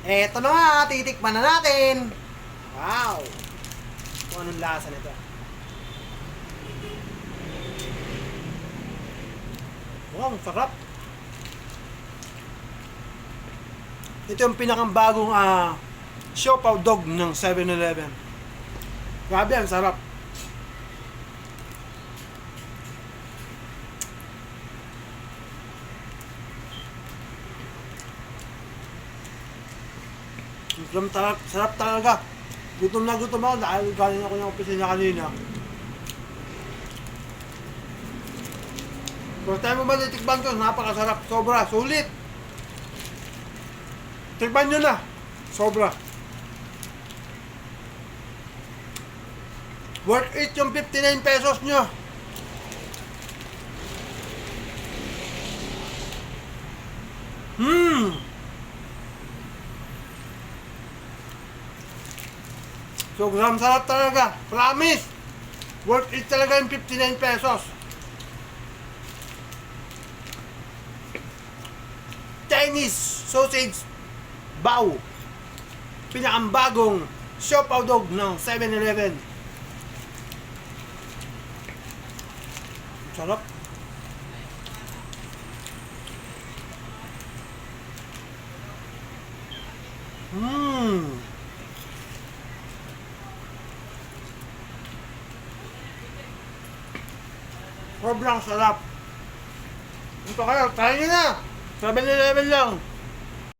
Eto na nga, titikman na natin. Wow! Kung anong lasa nito. Wow, sarap. Ito yung pinakambagong siopaw dog ng 7-Eleven. Grabe, ang sarap. Sarap talaga. Gutom na gutom ako dahil galing ako ng opisina kanina. First time mo ba titikman ko? Napakasarap. Sobra. Sulit. Tikman nyo na. Sobra. Worth it yung 59 pesos nyo. Sobrang sarap talaga. Promise. Worth it talaga yung 59 pesos. Chinese sausage bao. Pinakambagong siopaw dog ng 7-Eleven. Sarap. Sobrang sarap. Ito kayo, try nyo na. 7-Eleven lang.